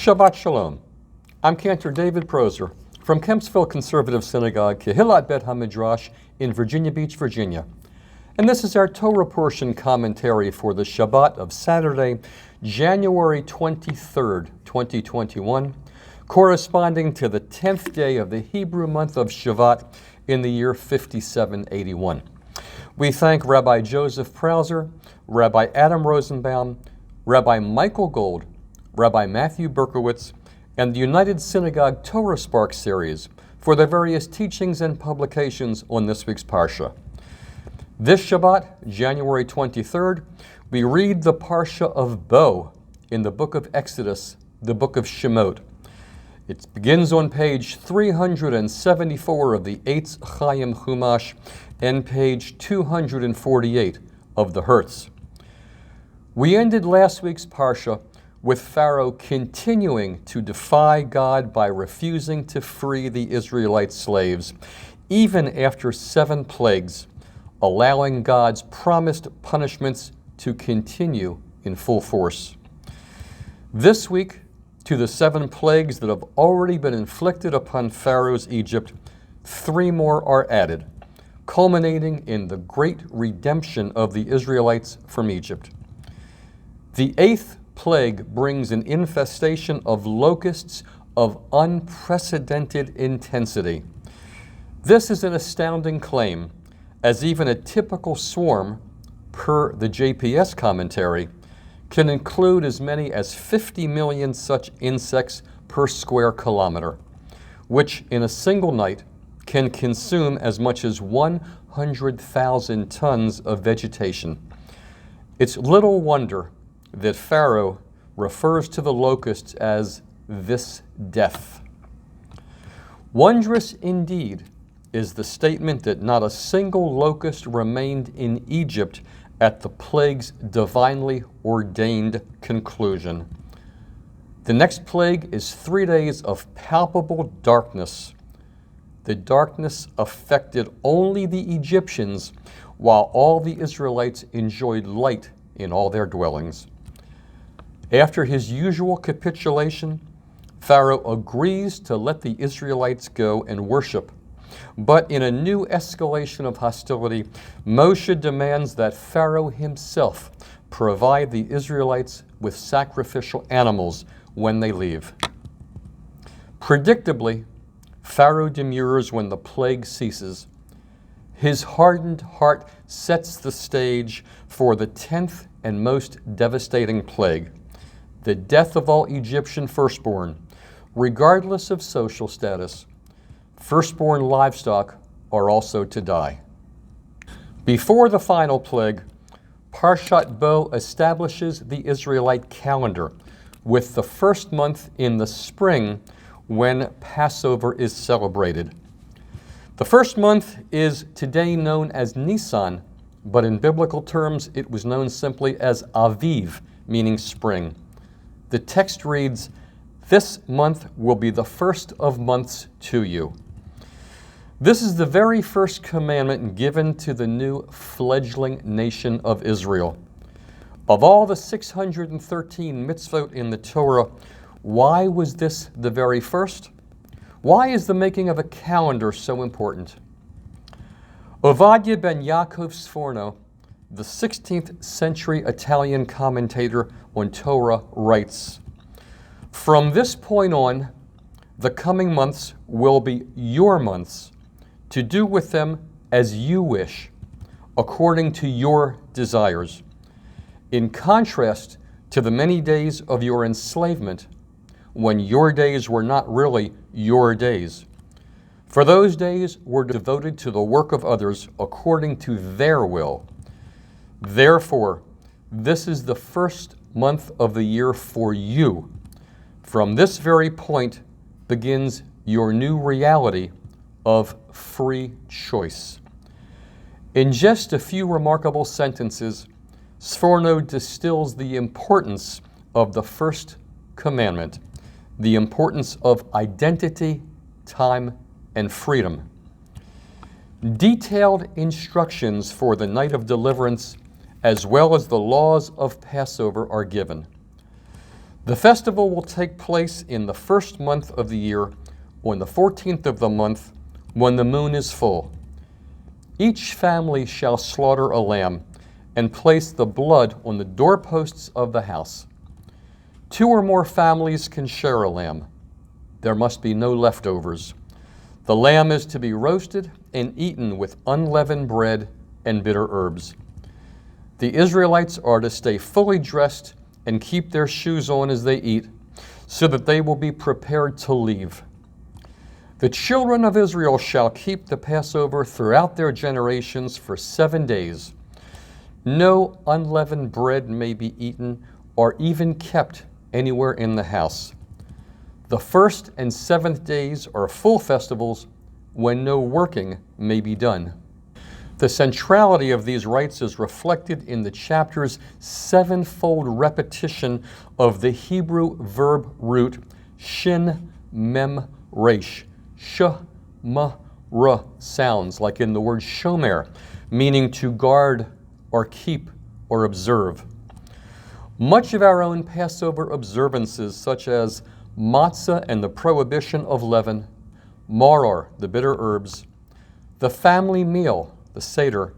Shabbat Shalom. I'm Cantor David Proser from Kempsville Conservative Synagogue, Kehillat Bet HaMidrash in Virginia Beach, Virginia. And this is our Torah portion commentary for the Shabbat of Saturday, January 23rd, 2021, corresponding to the 10th day of the Hebrew month of Shevat in the year 5781. We thank Rabbi Joseph Prauser, Rabbi Adam Rosenbaum, Rabbi Michael Gold, Rabbi Matthew Berkowitz, and the United Synagogue Torah Spark series for their various teachings and publications on this week's Parsha. This Shabbat, January 23rd, we read the Parsha of Bo in the book of Exodus, the book of Shemot. It begins on page 374 of the Eitz Chaim Chumash and page 248 of the Hertz. We ended last week's Parsha with Pharaoh continuing to defy God by refusing to free the Israelite slaves, even after 7 plagues, allowing God's promised punishments to continue in full force. This week, to the 7 plagues that have already been inflicted upon Pharaoh's Egypt, 3 more are added, culminating in the great redemption of the Israelites from Egypt. The 8th plague brings an infestation of locusts of unprecedented intensity. This is an astounding claim, as even a typical swarm, per the JPS commentary, can include as many as 50 million such insects per square kilometer, which in a single night can consume as much as 100,000 tons of vegetation. It's little wonder that Pharaoh refers to the locusts as this death. Wondrous indeed is the statement that not a single locust remained in Egypt at the plague's divinely ordained conclusion. The next plague is 3 days of palpable darkness. The darkness affected only the Egyptians, while all the Israelites enjoyed light in all their dwellings. After his usual capitulation, Pharaoh agrees to let the Israelites go and worship. But in a new escalation of hostility, Moshe demands that Pharaoh himself provide the Israelites with sacrificial animals when they leave. Predictably, Pharaoh demurs when the plague ceases. His hardened heart sets the stage for the 10th and most devastating plague, the death of all Egyptian firstborn, regardless of social status. Firstborn livestock are also to die. Before the final plague, Parshat BO establishes the Israelite calendar with the first month in the spring when Passover is celebrated. The first month is today known as Nisan, but in biblical terms it was known simply as Aviv, meaning spring. The text reads, "This month will be the first of months to you." This is the very first commandment given to the new fledgling nation of Israel. Of all the 613 mitzvot in the Torah, why was this the very first? Why is the making of a calendar so important? Ovadia ben Yaakov Sforno, the 16th century Italian commentator on Torah, writes, "From this point on, the coming months will be your months, to do with them as you wish, according to your desires, in contrast to the many days of your enslavement, when your days were not really your days. For those days were devoted to the work of others according to their will. Therefore, this is the first month of the year for you. From this very point begins your new reality of free choice." In just a few remarkable sentences, Sforno distills the importance of the first commandment, the importance of identity, time, and freedom. Detailed instructions for the night of deliverance, as well as the laws of Passover, are given. The festival will take place in the first month of the year, on the 14th of the month, when the moon is full. Each family shall slaughter a lamb and place the blood on the doorposts of the house. 2 or more families can share a lamb. There must be no leftovers. The lamb is to be roasted and eaten with unleavened bread and bitter herbs. The Israelites are to stay fully dressed and keep their shoes on as they eat, so that they will be prepared to leave. The children of Israel shall keep the Passover throughout their generations for 7 days. No unleavened bread may be eaten or even kept anywhere in the house. The 1st and 7th days are full festivals when no working may be done. The centrality of these rites is reflected in the chapter's 7-fold repetition of the Hebrew verb root shin, mem, resh. Sh, ma, ra sounds, like in the word shomer, meaning to guard or keep or observe. Much of our own Passover observances, such as matzah and the prohibition of leaven, maror, the bitter herbs, the family meal, the Seder,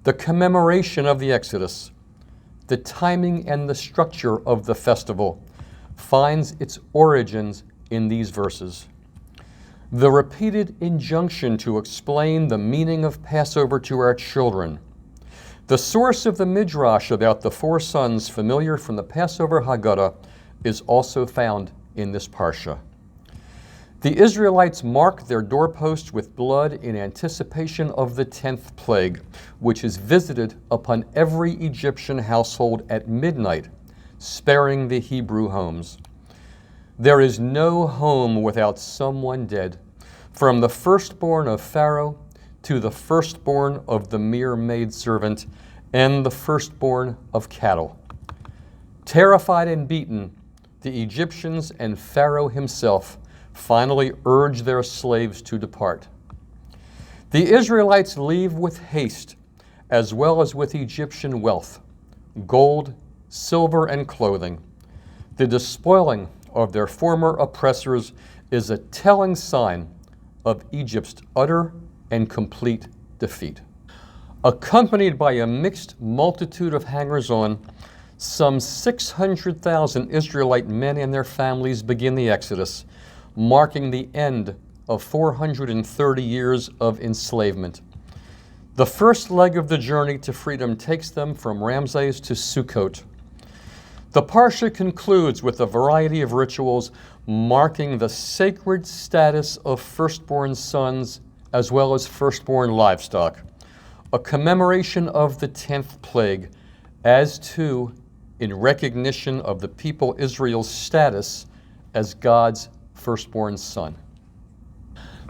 the commemoration of the Exodus, the timing and the structure of the festival, finds its origins in these verses. The repeated injunction to explain the meaning of Passover to our children, the source of the Midrash about the 4 sons familiar from the Passover Haggadah, is also found in this Parsha. The Israelites mark their doorposts with blood in anticipation of the 10th plague, which is visited upon every Egyptian household at midnight, sparing the Hebrew homes. There is no home without someone dead, from the firstborn of Pharaoh to the firstborn of the mere maidservant and the firstborn of cattle. Terrified and beaten, the Egyptians and Pharaoh himself finally urge their slaves to depart. The Israelites leave with haste, as well as with Egyptian wealth, gold, silver, and clothing. The despoiling of their former oppressors is a telling sign of Egypt's utter and complete defeat. Accompanied by a mixed multitude of hangers-on, some 600,000 Israelite men and their families begin the Exodus, marking the end of 430 years of enslavement. The first leg of the journey to freedom takes them from Ramses to Sukkot. The Parsha concludes with a variety of rituals marking the sacred status of firstborn sons as well as firstborn livestock, a commemoration of the 10th plague, as too in recognition of the people Israel's status as God's firstborn son.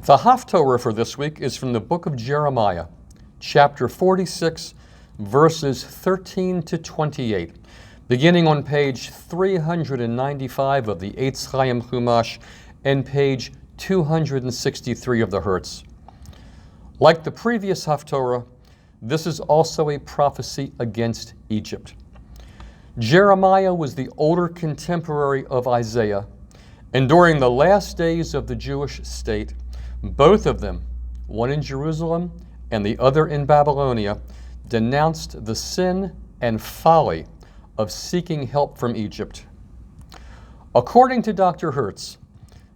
The Haftorah for this week is from the book of Jeremiah, chapter 46, verses 13 to 28, beginning on page 395 of the Eitz Chaim Chumash and page 263 of the Hertz. Like the previous Haftorah, this is also a prophecy against Egypt. Jeremiah was the older contemporary of Isaiah, and during the last days of the Jewish state, both of them, one in Jerusalem and the other in Babylonia, denounced the sin and folly of seeking help from Egypt. According to Dr. Hertz,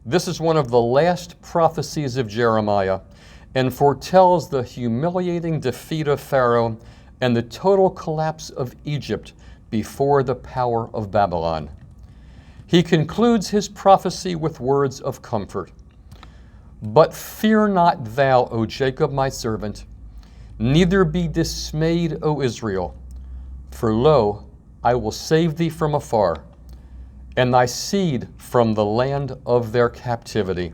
this is one of the last prophecies of Jeremiah and foretells the humiliating defeat of Pharaoh and the total collapse of Egypt before the power of Babylon. He concludes his prophecy with words of comfort. But fear not thou, O Jacob my servant, neither be dismayed, O Israel, for lo, I will save thee from afar, and thy seed from the land of their captivity.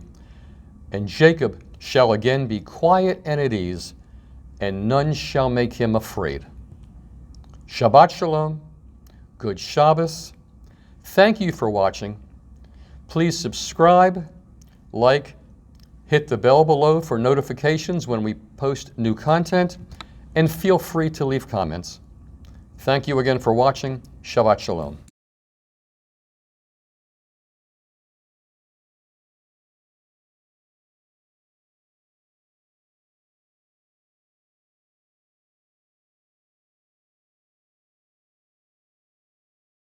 And Jacob shall again be quiet and at ease, and none shall make him afraid. Shabbat Shalom, good Shabbos. Thank you for watching. Please subscribe, like, hit the bell below for notifications when we post new content, and feel free to leave comments. Thank you again for watching. Shabbat Shalom.